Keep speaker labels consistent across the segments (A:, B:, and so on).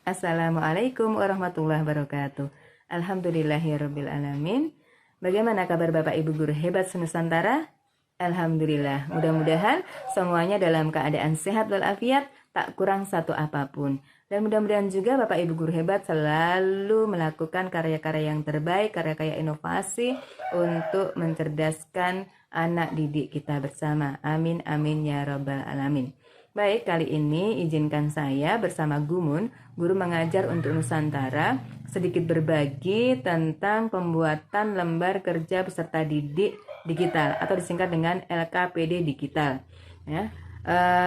A: Assalamualaikum warahmatullahi wabarakatuh. Alhamdulillahirabbil alamin. Bagaimana kabar Bapak Ibu guru hebat senusantara? Alhamdulillah. Mudah-mudahan semuanya dalam keadaan sehat walafiat, tak kurang satu apapun. Dan mudah-mudahan juga Bapak Ibu guru hebat selalu melakukan karya-karya yang terbaik, karya-karya inovasi untuk mencerdaskan anak didik kita bersama. Amin amin ya rabbal alamin. Baik, kali ini izinkan saya bersama Gumun, guru mengajar untuk Nusantara, sedikit berbagi tentang pembuatan lembar kerja peserta didik digital atau disingkat dengan LKPD digital. Ya,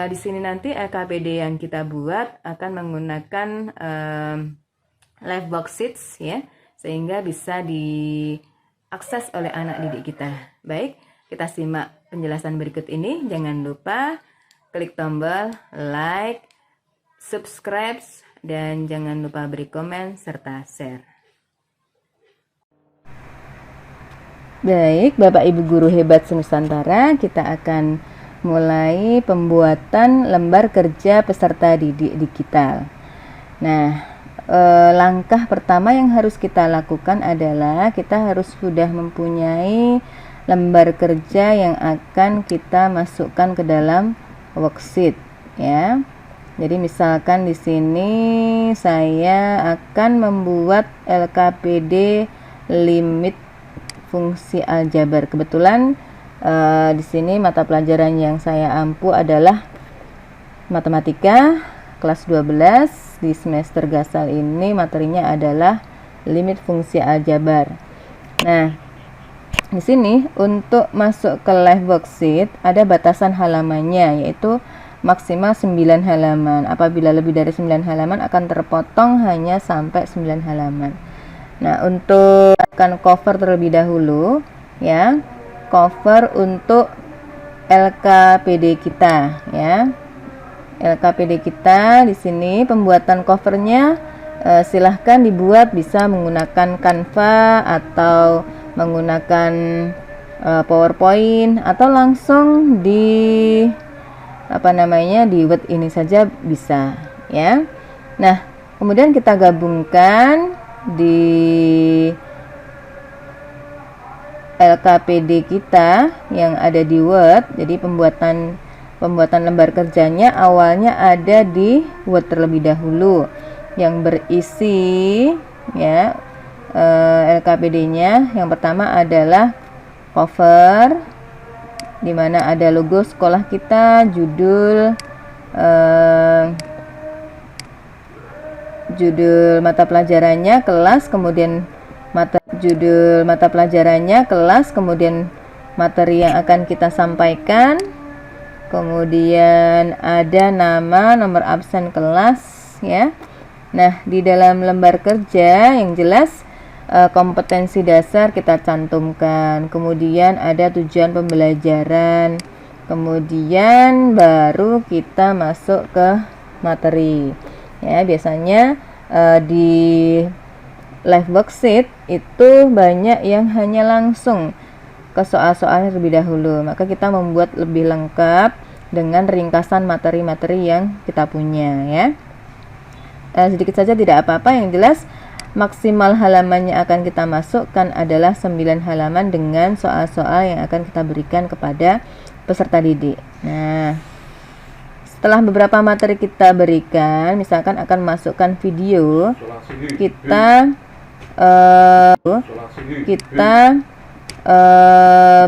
A: di sini nanti LKPD yang kita buat akan menggunakan live worksheets ya, sehingga bisa diakses oleh anak didik kita. Baik, kita simak penjelasan berikut ini. Jangan lupa klik tombol like, subscribe, dan jangan lupa beri komen serta share. Baik, Bapak Ibu guru hebat senusantara, kita akan mulai pembuatan lembar kerja peserta didik digital. Nah, langkah pertama yang harus kita lakukan adalah kita harus sudah mempunyai lembar kerja yang akan kita masukkan ke dalam worksheet ya. Jadi misalkan di sini saya akan membuat LKPD limit fungsi aljabar. Kebetulan di sini mata pelajaran yang saya ampu adalah matematika kelas 12. Di semester gasal ini materinya adalah limit fungsi aljabar. Nah, di sini untuk masuk ke live worksheet ada batasan halamannya, yaitu maksimal 9 halaman. Apabila lebih dari 9 halaman akan terpotong hanya sampai 9 halaman. Nah, untuk akan cover terlebih dahulu ya. Cover untuk LKPD kita ya. LKPD kita di sini pembuatan covernya silahkan dibuat bisa menggunakan Canva atau menggunakan PowerPoint atau langsung di di Word ini saja bisa ya. Nah, kemudian kita gabungkan di LKPD kita yang ada di Word. Jadi pembuatan lembar kerjanya awalnya ada di Word terlebih dahulu yang berisi ya LKPD-nya. Yang pertama adalah cover, di mana ada logo sekolah kita, judul mata pelajarannya kelas, kemudian judul mata pelajarannya kelas, kemudian materi yang akan kita sampaikan, kemudian ada nama, nomor absen kelas ya. Nah, di dalam lembar kerja yang jelas kompetensi dasar kita cantumkan, kemudian ada tujuan pembelajaran, kemudian baru kita masuk ke materi ya. Biasanya di live worksheet itu banyak yang hanya langsung ke soal-soalnya terlebih dahulu, maka kita membuat lebih lengkap dengan ringkasan materi-materi yang kita punya ya. Sedikit saja tidak apa-apa, yang jelas maksimal halamannya akan kita masukkan adalah 9 halaman dengan soal-soal yang akan kita berikan kepada peserta didik. Nah, setelah beberapa materi kita berikan, misalkan akan masukkan video, kita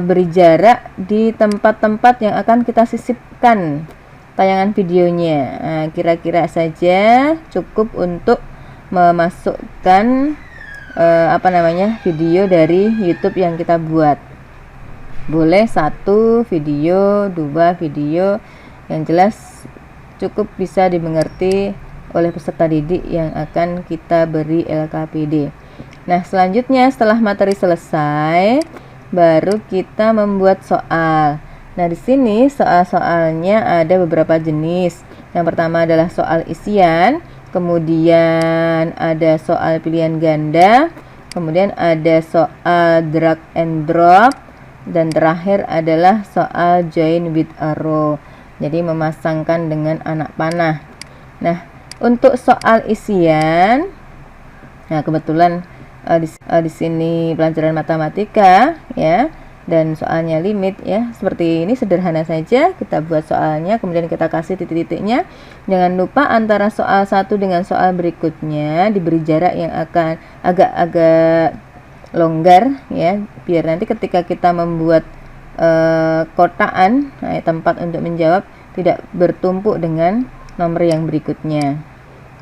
A: beri jarak di tempat-tempat yang akan kita sisipkan tayangan videonya. Nah, kira-kira saja cukup untuk memasukkan video dari YouTube yang kita buat. Boleh 1 video, 2 video, yang jelas cukup bisa dimengerti oleh peserta didik yang akan kita beri LKPD. Nah, selanjutnya setelah materi selesai, baru kita membuat soal. Nah, di sini soal-soalnya ada beberapa jenis. Yang pertama adalah soal isian, kemudian ada soal pilihan ganda, kemudian ada soal drag and drop, dan terakhir adalah soal join with arrow. Jadi memasangkan dengan anak panah. Nah, Untuk soal isian, nah kebetulan di sini pelajaran matematika ya, dan soalnya limit ya, seperti ini sederhana saja. Kita buat soalnya, kemudian kita kasih titik-titiknya. Jangan lupa antara soal satu dengan soal berikutnya diberi jarak yang akan agak-agak longgar ya, biar nanti ketika kita membuat kotaan, tempat untuk menjawab tidak bertumpuk dengan nomor yang berikutnya.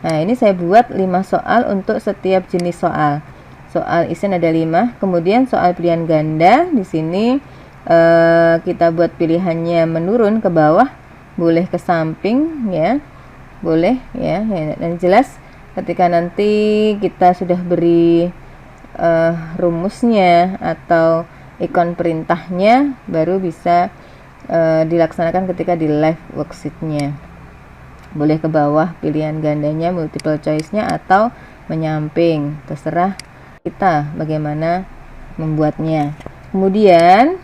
A: Nah, ini saya buat 5 soal untuk setiap jenis soal. Soal isian ada 5, kemudian soal pilihan ganda di sini kita buat pilihannya menurun ke bawah, boleh ke samping ya, boleh ya. Dan jelas ketika nanti kita sudah beri rumusnya atau ikon perintahnya, baru bisa dilaksanakan ketika di live worksheet-nya. Boleh ke bawah pilihan gandanya, multiple choice-nya, atau menyamping, terserah kita bagaimana membuatnya. Kemudian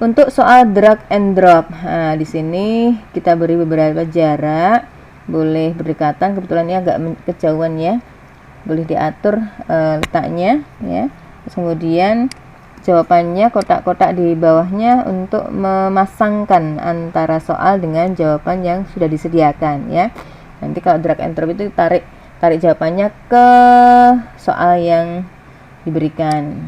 A: untuk soal drag and drop, nah di sini kita beri beberapa jarak, boleh berdekatan, kebetulan ini agak kejauhan ya, boleh diatur letaknya ya. Terus kemudian jawabannya kotak-kotak di bawahnya untuk memasangkan antara soal dengan jawaban yang sudah disediakan ya. Nanti kalau drag and drop itu tarik jawabannya ke soal yang diberikan.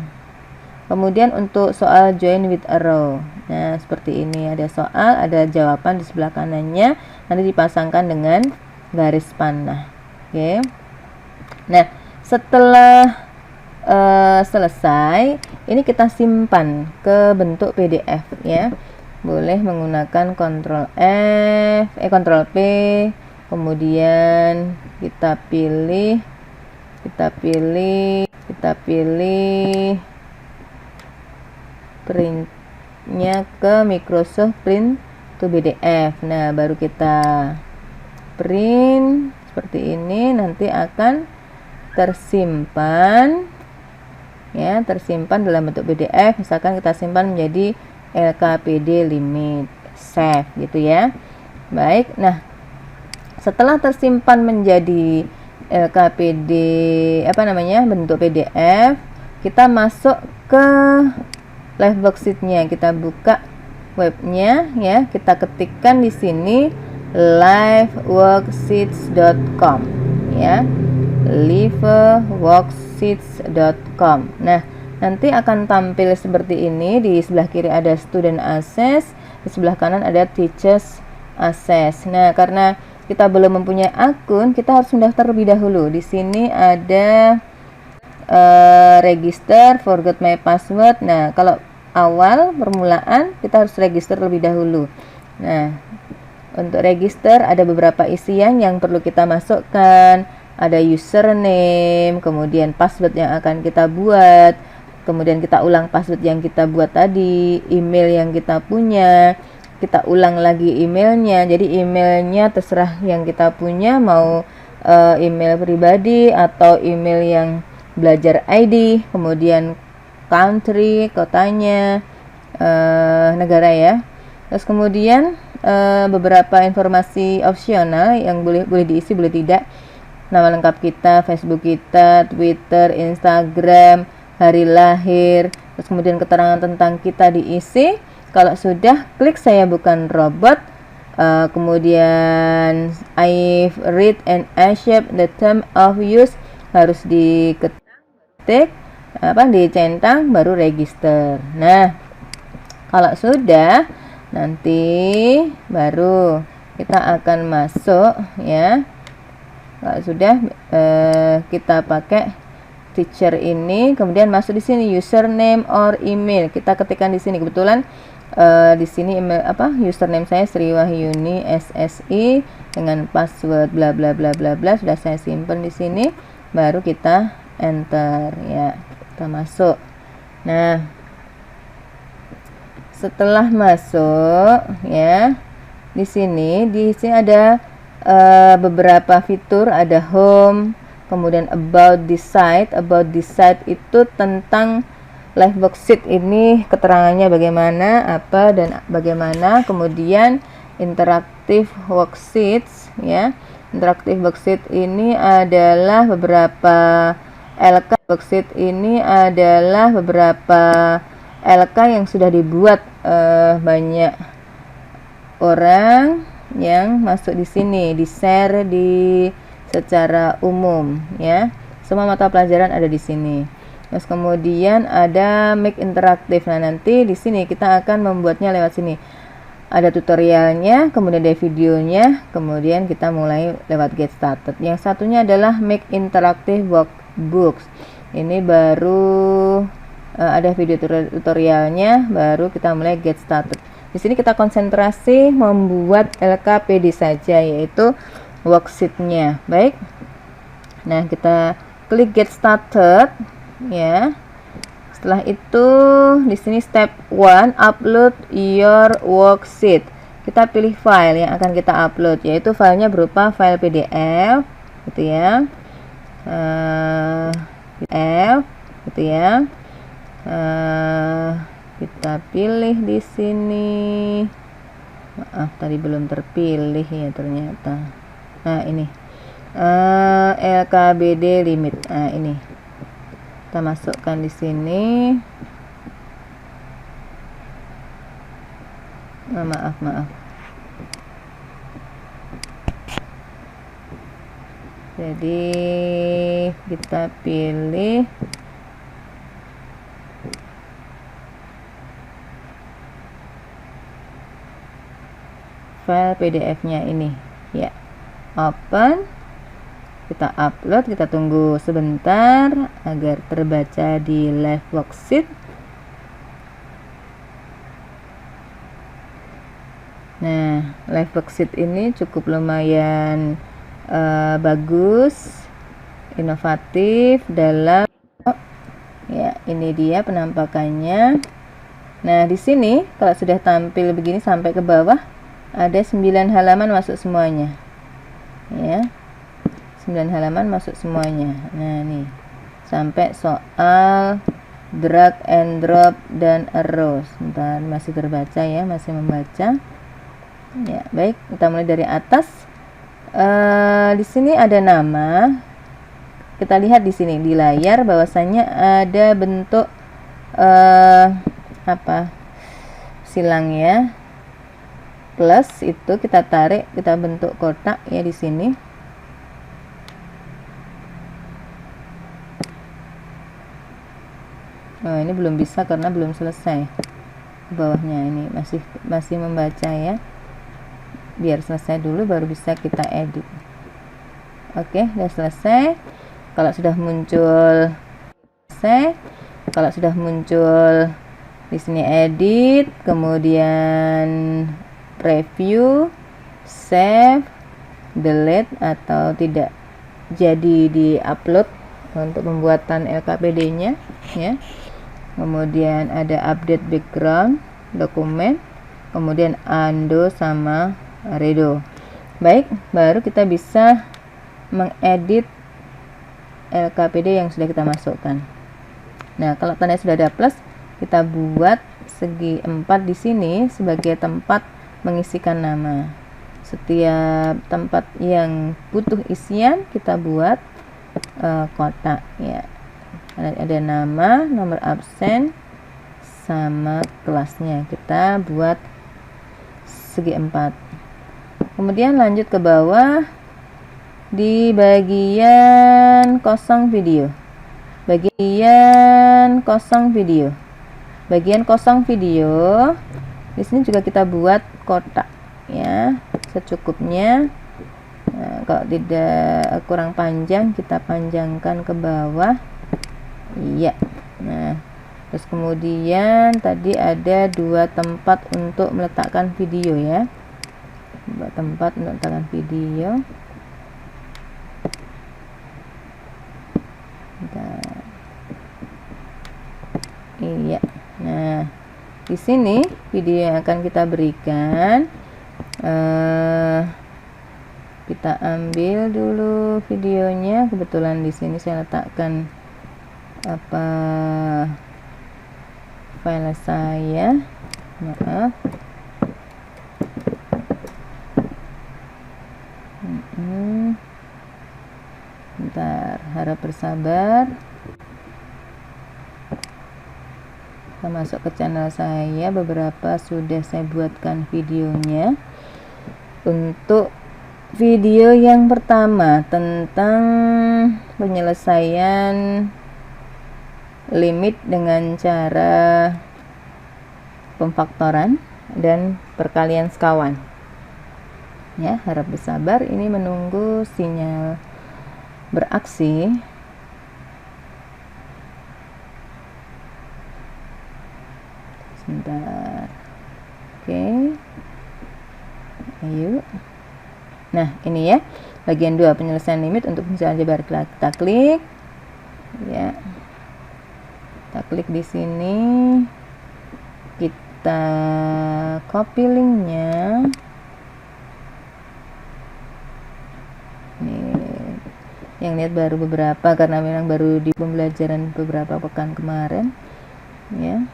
A: Kemudian untuk soal join with arrow, nah seperti ini, ada soal, ada jawaban di sebelah kanannya, nanti dipasangkan dengan garis panah. Oke. Nah, setelah selesai, ini kita simpan ke bentuk PDF ya. Boleh menggunakan Ctrl P, kemudian kita pilih printnya ke Microsoft Print to PDF. Nah, baru kita print seperti ini, nanti akan tersimpan ya, tersimpan dalam bentuk PDF. Misalkan kita simpan menjadi LKPD limit, save gitu ya. Baik, nah setelah tersimpan menjadi LKPD bentuk PDF, kita masuk ke live worksheet-nya. Kita buka webnya ya, kita ketikkan di sini liveworksheets.com ya, liveworksheets.com. Nah, nanti akan tampil seperti ini. Di sebelah kiri ada student access, di sebelah kanan ada teachers access. Nah, karena kita belum mempunyai akun, kita harus mendaftar terlebih dahulu. Di sini ada register, forgot my password. Nah, kalau awal permulaan kita harus register terlebih dahulu. Nah, untuk register ada beberapa isian yang perlu kita masukkan. Ada username, kemudian password yang akan kita buat, kemudian kita ulang password yang kita buat tadi, email yang kita punya, kita ulang lagi emailnya. Jadi emailnya terserah yang kita punya, mau email pribadi atau email yang belajar ID, kemudian country, kotanya, negara ya. Terus kemudian beberapa informasi opsional yang boleh diisi, boleh tidak. Nama lengkap kita, Facebook kita, Twitter, Instagram, hari lahir, terus kemudian keterangan tentang kita diisi. Kalau sudah, klik saya bukan robot. Kemudian I've read and accept the term of use, harus diketik, dicentang, baru register. Nah, kalau sudah, nanti baru kita akan masuk ya. Kalau sudah kita pakai teacher ini, kemudian masuk di sini username or email. Kita ketikkan di sini, kebetulan di sini email username saya Sri Wahyuni SSI dengan password bla bla bla bla bla, sudah saya simpan di sini. Baru kita enter ya, kita masuk. Nah, setelah masuk ya, di sini ada beberapa fitur, ada home, kemudian about this site. About this site itu tentang live worksheet ini, keterangannya bagaimana, apa dan bagaimana. Kemudian interactive worksheets ya, interaktif worksheet ini adalah beberapa LK worksheet ini adalah beberapa LK yang sudah dibuat banyak orang yang masuk di sini, di share di secara umum ya. Semua mata pelajaran ada di sini. Terus kemudian ada make interaktif. Nah, nanti di sini kita akan membuatnya lewat sini. Ada tutorialnya, kemudian ada videonya, kemudian kita mulai lewat get started. Yang satunya adalah make interactive workbooks. Ini baru ada video tutorialnya, baru kita mulai get started. Di sini kita konsentrasi membuat LKPD saja, yaitu worksheetnya. Baik. Nah, kita klik get started ya. Setelah itu di sini step 1 upload your worksheet. Kita pilih file yang akan kita upload, yaitu filenya berupa file PDF gitu ya. PDF gitu ya. Kita pilih di sini. Maaf, tadi belum terpilih ya ternyata. Nah, ini LKBD limit. Nah, ini kita masukkan di sini. Maaf. Jadi kita pilih file PDF-nya ini ya. Open, kita upload, kita tunggu sebentar agar terbaca di live worksheet. Nah, live worksheet ini cukup lumayan bagus, inovatif dalam ya. Ini dia penampakannya. Nah, di sini kalau sudah tampil begini sampai ke bawah ada 9 halaman masuk semuanya ya. 9 halaman masuk semuanya. Nah, nih sampai soal drag and drop dan arrows. Bentar, masih terbaca ya, masih membaca ya. Baik, kita mulai dari atas. Di sini ada nama. Kita lihat di sini di layar bahwasanya ada bentuk silang ya, plus itu kita tarik, kita bentuk kotak ya di sini. Oh, ini belum bisa karena belum selesai. Bawahnya ini masih membaca ya. Biar selesai dulu baru bisa kita edit. Oke, sudah selesai. Kalau sudah muncul di sini edit, kemudian preview, save, delete atau tidak jadi di-upload untuk pembuatan LKPD-nya ya. Kemudian ada update background dokumen, kemudian undo sama redo. Baik, baru kita bisa mengedit LKPD yang sudah kita masukkan. Nah, kalau tanda sudah ada plus, kita buat segi 4 di sini sebagai tempat mengisikan nama. Setiap tempat yang butuh isian kita buat kotak ya. Ada nama, nomor absen sama kelasnya. Kita buat segi 4. Kemudian lanjut ke bawah di bagian kosong video. Bagian kosong video. Di sini juga kita buat kotak ya, secukupnya. Nah, kalau tidak kurang panjang kita panjangkan ke bawah. Iya. Nah, terus kemudian tadi ada 2 tempat untuk meletakkan video ya. 2 tempat untuk meletakkan video. Iya. Nah, di sini video yang akan kita berikan, kita ambil dulu videonya. Kebetulan di sini saya letakkan file saya. Maaf. Bentar, harap bersabar. Kita masuk ke channel saya, beberapa sudah saya buatkan videonya. Untuk video yang pertama tentang penyelesaian limit dengan cara pemfaktoran dan perkalian sekawan. Ya, harap bersabar, ini menunggu sinyal beraksi. Sebentar. Oke. Ayo. Nah, ini ya, bagian 2 penyelesaian limit untuk fungsi aljabar. Kita klik. Ya. Kita klik di sini. Kita copy linknya. Nih, yang lihat baru beberapa karena memang baru di pembelajaran beberapa pekan kemarin. Ya.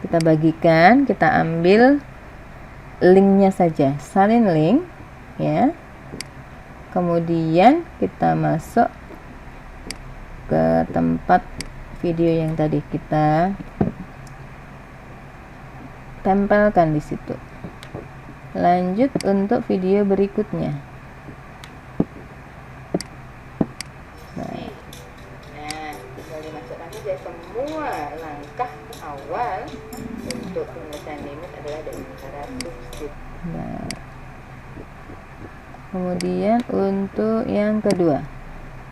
A: Kita bagikan, kita ambil linknya saja, salin link ya. Kemudian kita masuk ke tempat video yang tadi kita tempelkan di situ. Lanjut untuk video berikutnya. Nah, tinggal dimasukkan saja semua langkah awal untuk penyelesaian limit adalah dengan cara substitut. Nah, kemudian untuk yang kedua,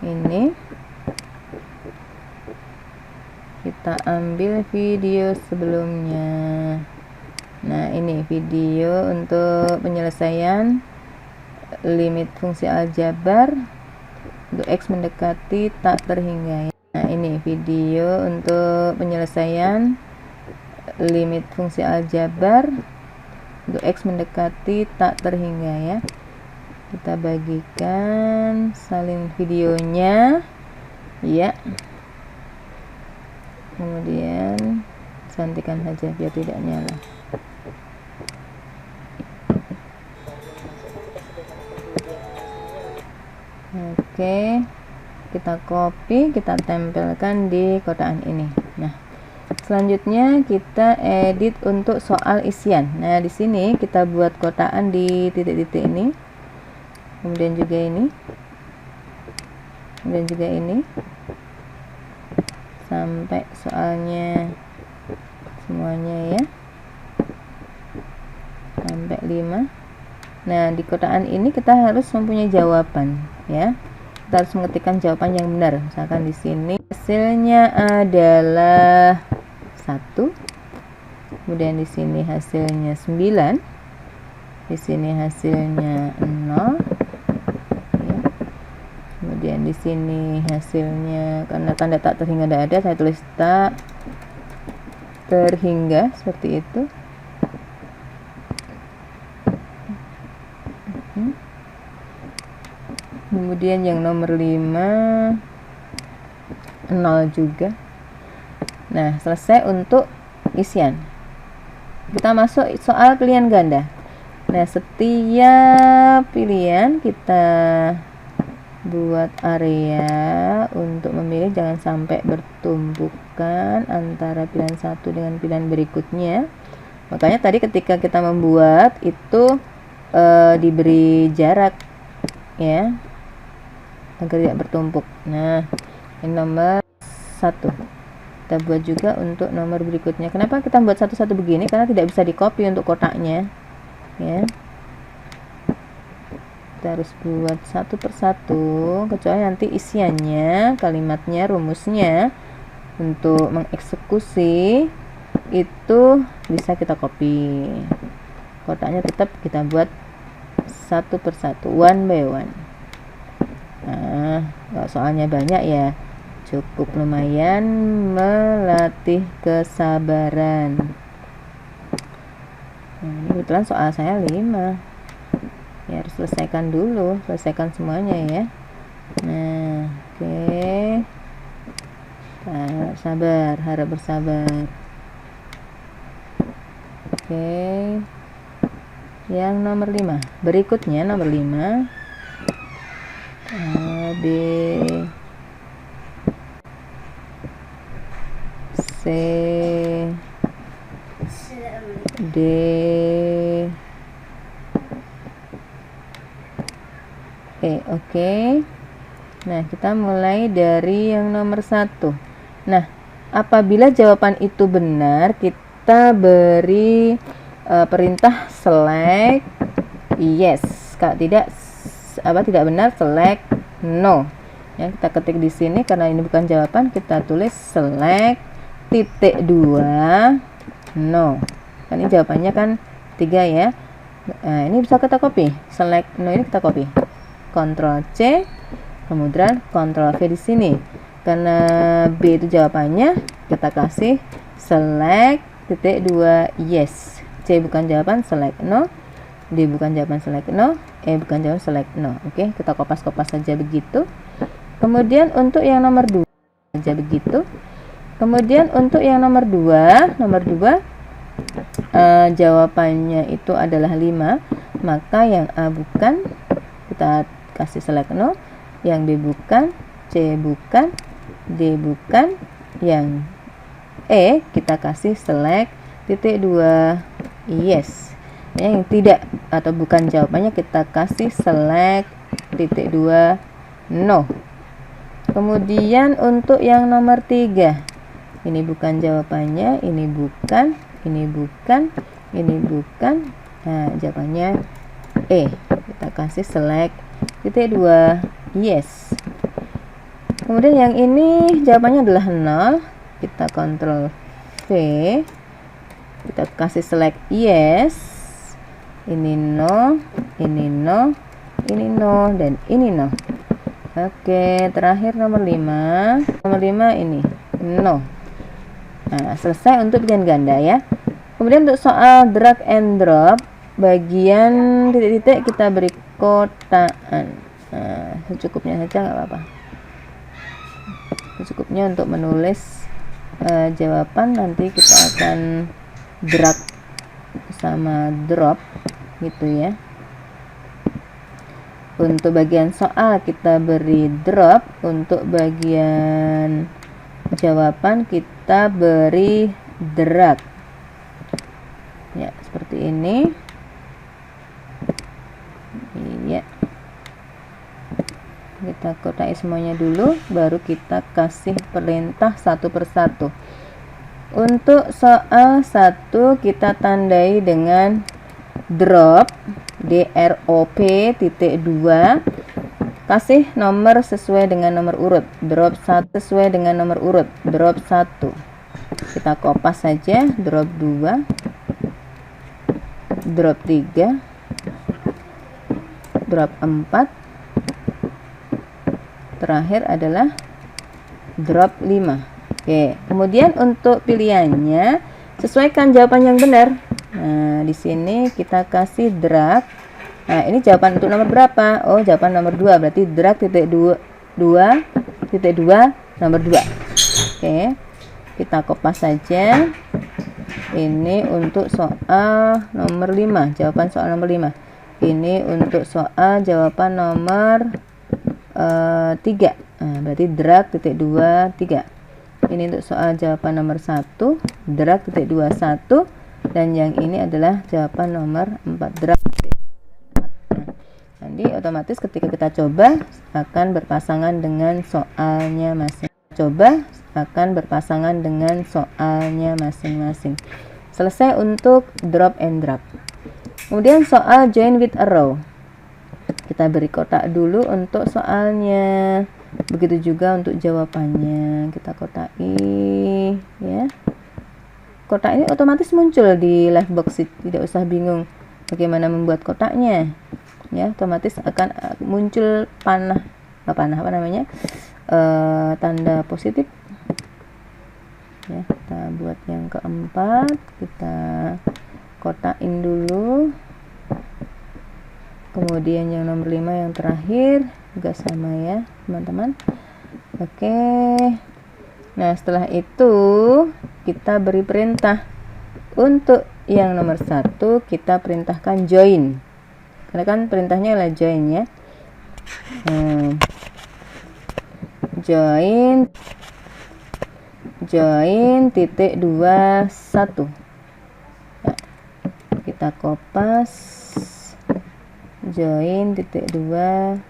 A: ini kita ambil video sebelumnya. Nah, ini video untuk penyelesaian limit fungsi aljabar untuk X mendekati tak terhingga. Nah, ini video untuk penyelesaian limit fungsi aljabar untuk X mendekati tak terhingga ya. Kita bagikan, salin videonya ya. Kemudian cantikan saja biar tidak nyala. Oke, kita copy, kita tempelkan di kotakan ini. Nah, selanjutnya kita edit untuk soal isian. Nah, di sini kita buat kotakan di titik-titik ini. Kemudian juga ini. Kemudian juga ini. Sampai soalnya semuanya ya. Sampai 5. Nah, di kotakan ini kita harus mempunyai jawaban ya. Kita harus mengetikkan jawaban yang benar. Misalkan di sini hasilnya adalah 1. Kemudian di sini hasilnya 9. Di sini hasilnya 0. Ya. Kemudian di sini hasilnya, karena tanda tak terhingga tidak ada, saya tulis tak terhingga seperti itu. Kemudian yang nomor 5 0 juga. Nah, selesai untuk isian. Kita masuk soal pilihan ganda. Nah, setiap pilihan kita buat area untuk memilih, jangan sampai bertumpukan antara pilihan satu dengan pilihan berikutnya. Makanya tadi ketika kita membuat itu diberi jarak ya, agar tidak bertumpuk. Nah, ini nomor 1. Kita buat juga untuk nomor berikutnya. Kenapa kita buat satu-satu begini? Karena tidak bisa di copy untuk kotaknya ya. Kita harus buat satu persatu, kecuali nanti isiannya, kalimatnya, rumusnya untuk mengeksekusi itu bisa kita copy. Kotaknya tetap kita buat satu persatu, one by one. Nah, kalau soalnya banyak ya cukup lumayan melatih kesabaran. Nah, ini kebetulan soal saya 5 ya, harus selesaikan dulu, selesaikan semuanya ya. Nah, oke. Harap bersabar. Oke. Yang nomor 5. Berikutnya nomor 5. A, B, C, D, E. Oke. Nah, kita mulai dari yang nomor 1. Nah, apabila jawaban itu benar, kita beri perintah select yes. Kalau tidak benar, select no. Ya, kita ketik di sini karena ini bukan jawaban, kita tulis select titik 2 no. Kan ini jawabannya kan 3 ya. Nah, ini bisa kita copy. Select no ini kita copy. Ctrl C, kemudian Ctrl V di sini. Karena B itu jawabannya, kita kasih select titik 2 yes. C bukan jawaban, select no. D bukan jawaban, select no. E bukan jawaban, select no. Oke, kita kopas-kopas saja begitu. Kemudian untuk yang nomor 2 saja begitu. Kemudian untuk yang nomor 2 jawabannya itu adalah 5, maka yang A bukan, kita kasih select no. Yang B bukan, C bukan, D bukan, yang E kita kasih select titik 2 yes. Yang tidak atau bukan jawabannya kita kasih select titik 2 no. Kemudian untuk yang nomor 3, ini bukan jawabannya, ini bukan, ini bukan, ini bukan. Nah, jawabannya E. Kita kasih select titik 2 yes. Kemudian yang ini jawabannya adalah 0. Kita Ctrl V. Kita kasih select yes. Ini no, ini no, ini no, dan ini no. Oke, terakhir nomor 5. Nomor 5 ini no. Nah, selesai untuk pilihan ganda ya. Kemudian untuk soal drag and drop, bagian titik-titik kita beri kotaan. Nah, secukupnya saja nggak apa-apa. Secukupnya untuk menulis jawaban, nanti kita akan drag sama drop gitu ya. Untuk bagian soal kita beri drop, untuk bagian jawaban kita beri drag ya, seperti ini ya. Kita kotai semuanya dulu, baru kita kasih perintah satu persatu. Untuk soal 1 kita tandai dengan drop, drop titik 2, kasih nomor sesuai dengan nomor urut. Drop 1 sesuai dengan nomor urut. Drop 1 kita kopas saja, drop 2, drop 3, drop 4, terakhir adalah drop 5. Oke, kemudian untuk pilihannya sesuaikan jawaban yang benar. Nah, di sini kita kasih drag. Nah, ini jawaban untuk nomor berapa? Oh, jawaban nomor 2. Berarti drag titik 2 titik 2 nomor 2. Oke. Kita kopas saja. Ini untuk soal nomor 5, jawaban soal nomor 5. Ini untuk soal jawaban nomor 3. Nah, berarti drag titik 2 3. Ini untuk soal jawaban nomor 1, drag titik 2 1, dan yang ini adalah jawaban nomor 4, drag titik 4. Nah, nanti otomatis ketika kita coba akan berpasangan dengan soalnya masing-masing. Selesai untuk drop and drag. Kemudian soal join with arrow. Kita beri kotak dulu untuk soalnya. Begitu juga untuk jawabannya, kita kotai ya. Kotak ini otomatis muncul di live box, tidak usah bingung bagaimana membuat kotaknya ya. Otomatis akan muncul tanda positif ya. Kita buat yang keempat, kita kotakin dulu. Kemudian yang nomor 5 yang terakhir juga sama ya teman-teman. Oke, nah setelah itu kita beri perintah. Untuk yang nomor 1 kita perintahkan join, karena kan perintahnya adalah join ya. join titik 21 ya, kita kopas join titik 22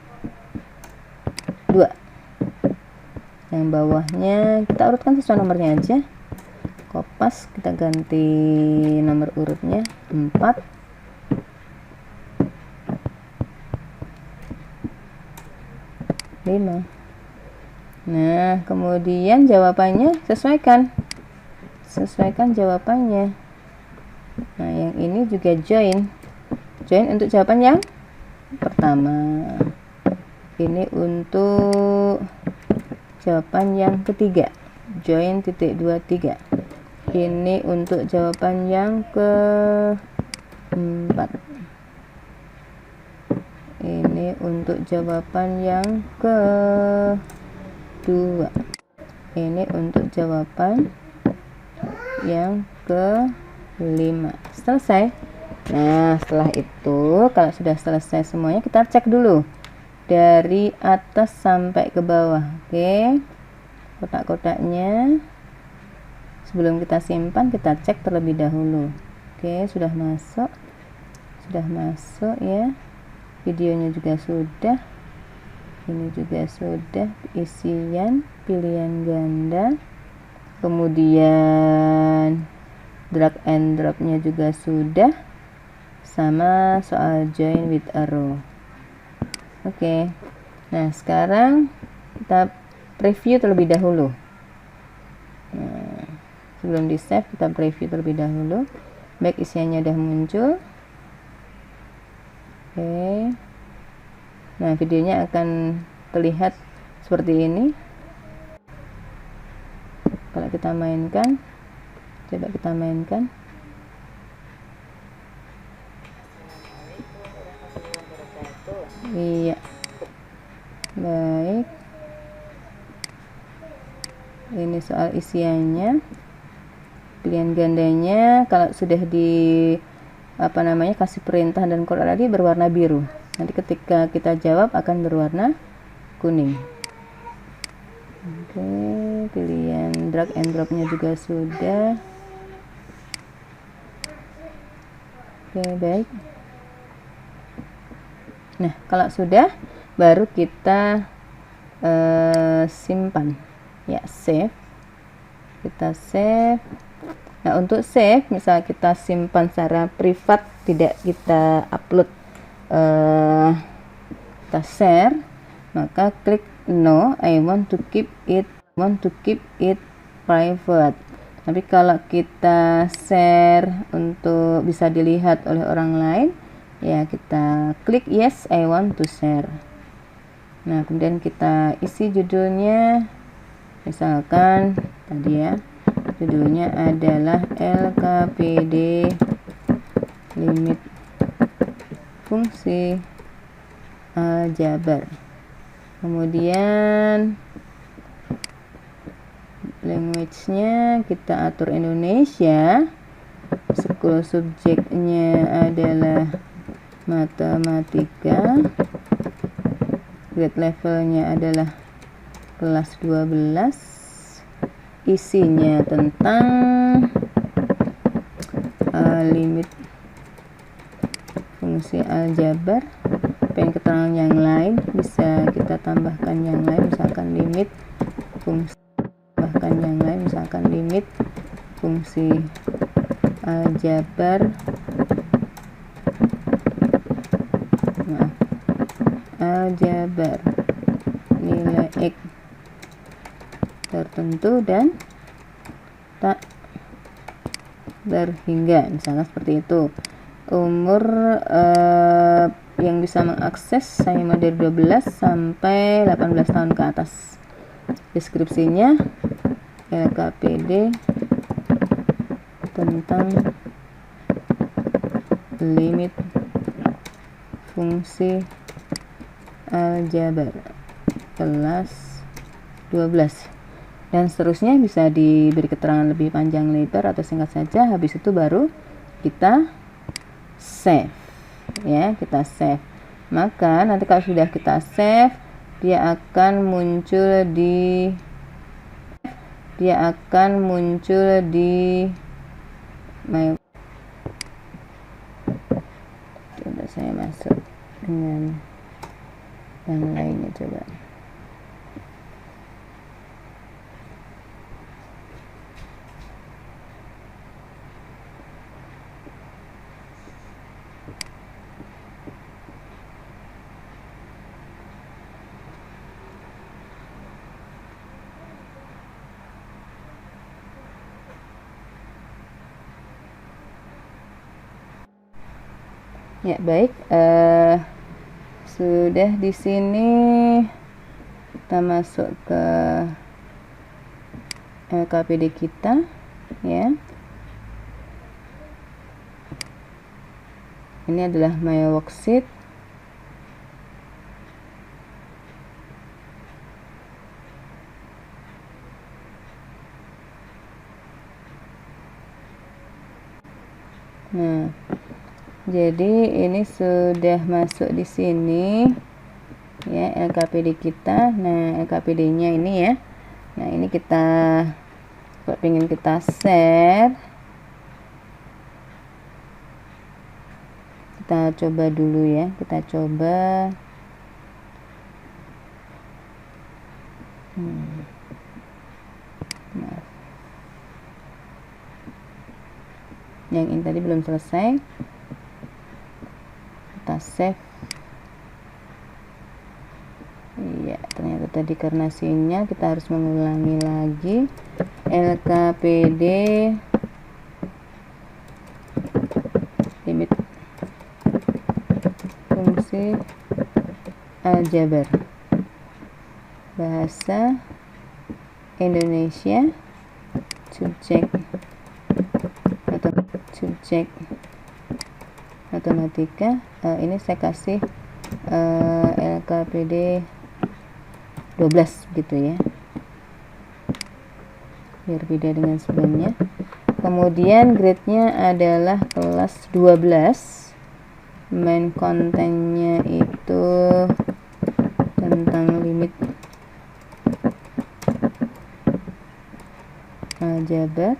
A: yang bawahnya kita urutkan sesuai nomornya aja, kopas kita ganti nomor urutnya 4, nah kemudian jawabannya sesuaikan jawabannya. Nah yang ini juga join untuk jawaban yang pertama, ini untuk jawaban yang ketiga, join titik 23, ini untuk jawaban yang keempat, ini untuk jawaban yang kedua, ini untuk jawaban yang kelima. Selesai. Nah setelah itu kalau sudah selesai semuanya, kita cek dulu dari atas sampai ke bawah. Oke, kotak-kotaknya sebelum kita simpan kita cek terlebih dahulu. Oke, sudah masuk ya, videonya juga sudah, ini juga sudah, isian pilihan ganda, kemudian drag and drop-nya juga sudah, sama soal join with arrow. Oke, nah sekarang kita preview terlebih dahulu. Nah, sebelum di save kita preview terlebih dahulu, baik isiannya udah muncul. Oke, nah videonya akan terlihat seperti ini kalau kita mainkan. Coba kita mainkan. Iya, baik, ini soal isiannya, pilihan gandanya kalau sudah di kasih perintah dan kode tadi berwarna biru, nanti ketika kita jawab akan berwarna kuning. Oke, pilihan drag and drop nya juga sudah. Oke, baik. Nah kalau sudah, baru kita simpan ya, save. Kita save. Nah untuk save, misal kita simpan secara privat, tidak kita upload, kita share, maka klik no, I want to keep it private. Tapi kalau kita share untuk bisa dilihat oleh orang lain, ya kita klik yes, I want to share. Nah kemudian kita isi judulnya, misalkan tadi ya, judulnya adalah LKPD limit fungsi aljabar. Kemudian language-nya kita atur Indonesia, school subjeknya adalah matematika, grade levelnya adalah kelas 12, isinya tentang limit fungsi aljabar. Pengen keterangan yang lain bisa kita tambahkan yang lain, misalkan limit fungsi, aljabar, aljabar nilai X tertentu dan tak berhingga, misalnya seperti itu. Umur yang bisa mengakses saya mau dari 12 sampai 18 tahun ke atas. Deskripsinya LKPD tentang limit fungsi aljabar kelas 12 dan seterusnya. Bisa diberi keterangan lebih panjang lebar atau singkat saja. Habis itu baru kita save ya, kita save. Maka nanti kalau sudah kita save, dia akan muncul di my. Coba saya masuk dengan yang lainnya coba. Ya, baik. Sudah di sini kita masuk ke LKPD kita, ya. Ini adalah my worksheet. Nah, jadi ini sudah masuk di sini, ya, LKPD kita. Nah, LKPD-nya ini ya. Nah, ini kita kalau ingin kita share, kita coba dulu ya. Kita coba. Maaf. Yang ini tadi belum selesai. Kita save. Iya, ternyata tadi karena sinyal kita harus mengulangi lagi. LKPD limit fungsi aljabar bahasa Indonesia, subjek matematika. Ini saya kasih LKPD 12 gitu ya, biar beda dengan sebelumnya. Kemudian grade-nya adalah kelas 12. Main kontennya itu tentang limit aljabar.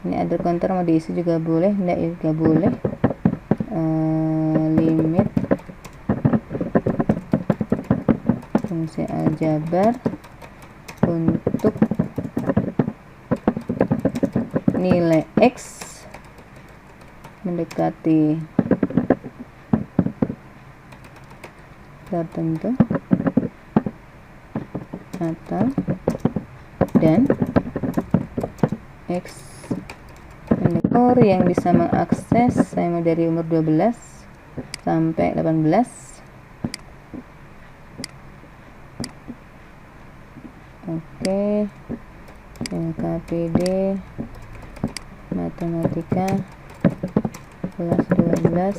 A: Ini ada counter, mau diisi juga boleh, enggak juga boleh. Limit fungsi aljabar untuk nilai X mendekati tertentu atau dan X umur yang bisa mengakses. Saya mau dari umur 12 sampai 18. Oke, LKPD matematika kelas 12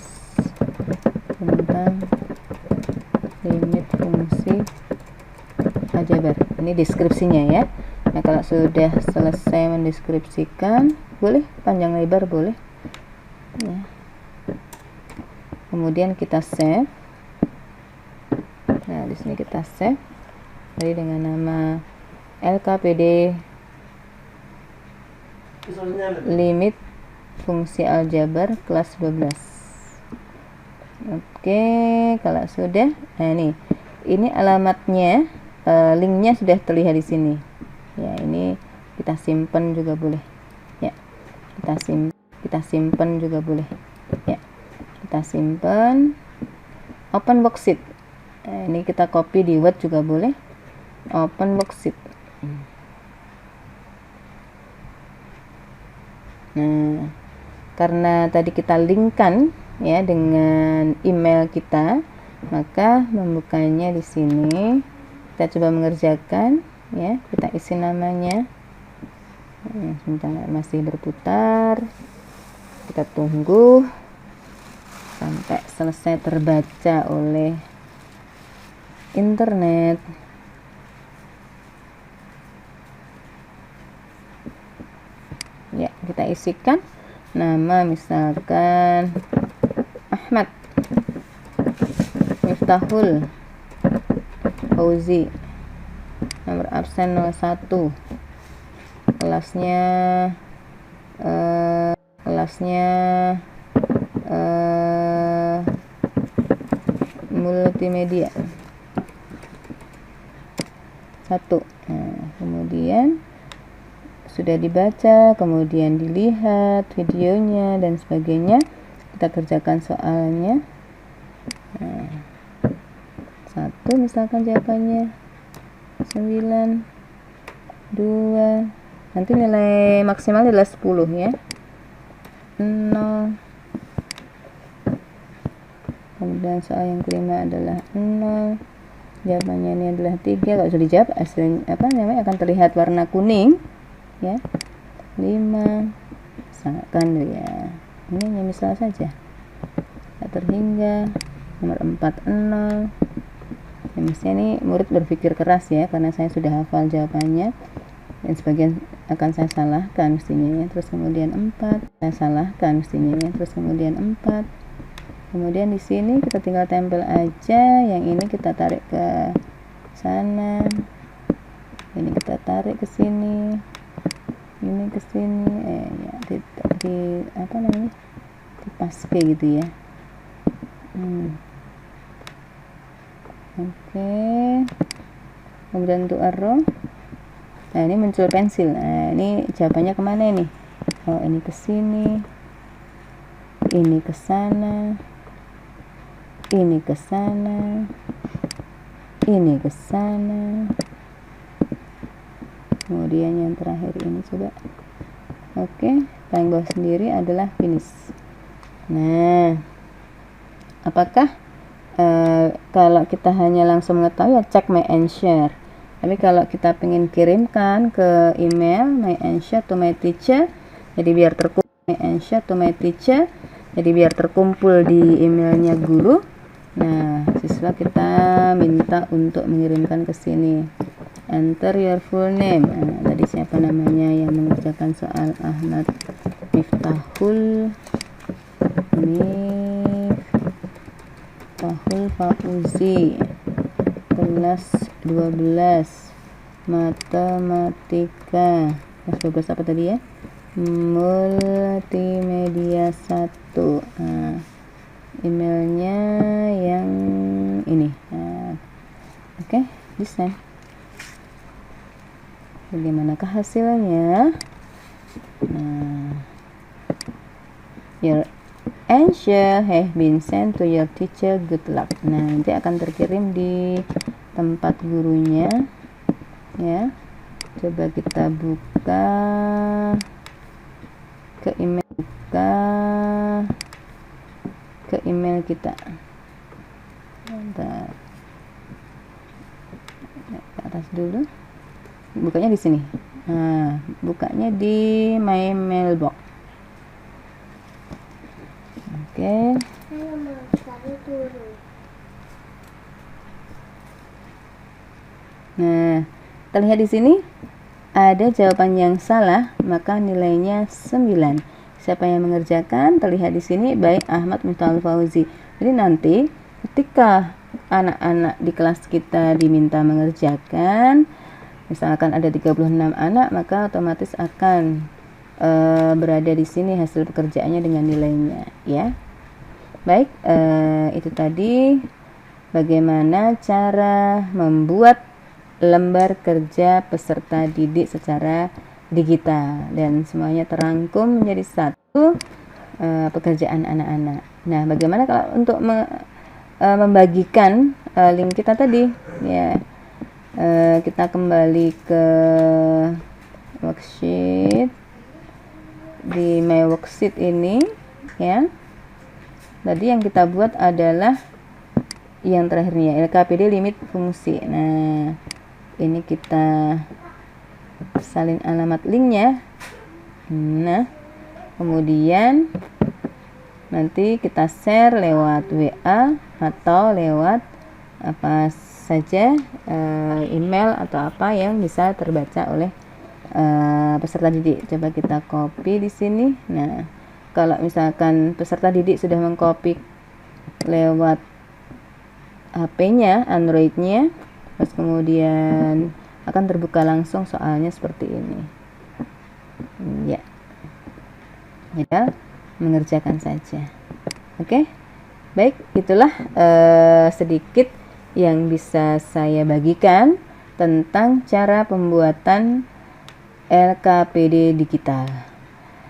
A: tentang limit fungsi aljabar. Ini deskripsinya ya. Nah, kalau sudah selesai mendeskripsikan, boleh panjang lebar boleh ya. Kemudian kita save. Nah, di sini kita save tadi dengan nama LKPD limit fungsi aljabar kelas 12. Oke, kalau sudah, nah ini alamatnya, linknya sudah terlihat di sini. Ya, ini kita simpan juga boleh. Ya, kita simpan juga boleh. Ya, kita simpan. Open worksheet. Nah, ini kita copy di Word juga boleh. Open worksheet. Nah, karena tadi kita linkkan ya dengan email kita, maka membukanya di sini. Kita coba mengerjakan. Ya, kita isi namanya. Sebentar, masih berputar. Kita tunggu sampai selesai terbaca oleh internet. Ya, kita isikan nama, misalkan Ahmad Miftahul Fauzi, nomor absen 01, kelasnya multimedia 1. Nah, kemudian sudah dibaca, kemudian dilihat videonya dan sebagainya, kita kerjakan soalnya. Nah, 1 misalkan jawabannya 9, 2, nanti nilai maksimal adalah 10 ya, 0. Kemudian soal yang kelima adalah 0, jawabannya ini adalah 3. Kalau sudah dijawab hasilnya akan terlihat warna kuning ya. 5 misalkan ya, ini hanya misal saja, tak terhingga. Nomor 4 0 ya, mestinya ini murid berpikir keras ya, karena saya sudah hafal jawabannya dan sebagian akan saya salahkan mestinya ya. Terus kemudian 4 saya salahkan mestinya ya. Terus kemudian 4, kemudian di sini kita tinggal tempel aja, yang ini kita tarik ke sana, ini kita tarik ke sini, ini ke sini, ya, dipaske gitu ya. Oke. Kemudian untuk arrow, nah ini muncul pensil. Nah ini jawabannya kemana ini? Oh ini ke sini, ini ke sana, ini ke sana, ini ke sana, kemudian yang terakhir ini coba. Oke, paling bawah sendiri adalah finish. Nah, apakah kalau kita hanya langsung mengetahui ya cek my answer, tapi kalau kita pengen kirimkan ke email my answer to my teacher, jadi biar terkumpul my answer to my teacher, jadi biar terkumpul di emailnya guru. Nah, siswa kita minta untuk mengirimkan ke sini. Enter your full name. Nah, tadi siapa namanya yang mengerjakan soal? Ahmad Miftahul Fauzi, kelas 12 matematika, kelas 12 apa tadi ya? Multimedia 1. Nah, emailnya yang ini. Nah, oke, desain. Bagaimanakah hasilnya? Nah, your answer have been sent to your teacher, good luck. Nah, nanti akan terkirim di tempat gurunya ya. Coba kita buka ke email kita. Bentar, ke atas dulu, bukanya di sini. Nah, bukanya di my mailbox. Oke. Nah, terlihat di sini ada jawaban yang salah, maka nilainya 9. Siapa yang mengerjakan? Terlihat di sini baik Ahmad Miftahul Fauzi. Jadi nanti ketika anak-anak di kelas kita diminta mengerjakan, misalkan ada 36 anak, maka otomatis akan berada di sini hasil pekerjaannya dengan nilainya ya. Baik, itu tadi bagaimana cara membuat lembar kerja peserta didik secara digital, dan semuanya terangkum menjadi satu pekerjaan anak-anak. Nah, bagaimana kalau untuk membagikan link kita tadi ya? Kita kembali ke worksheet, di my worksheet ini ya. Tadi yang kita buat adalah yang terakhirnya LKPD limit fungsi. Nah, ini kita salin alamat linknya. Nah, kemudian nanti kita share lewat WA atau lewat apa saja, email atau apa yang bisa terbaca oleh peserta didik. Coba kita copy di sini. Nah, kalau misalkan peserta didik sudah mengcopy lewat HP-nya, Android-nya, Terus kemudian akan terbuka langsung soalnya seperti ini. Ya, tinggal mengerjakan saja. Oke, baik, itulah sedikit yang bisa saya bagikan tentang cara pembuatan LKPD digital.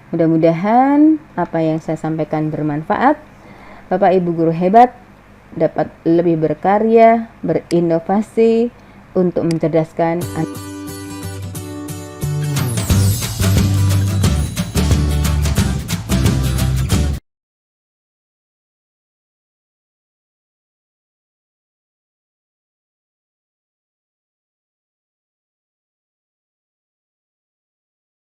A: Mudah-mudahan apa yang saya sampaikan bermanfaat. Bapak Ibu guru hebat dapat lebih berkarya, berinovasi untuk mencerdaskan anak.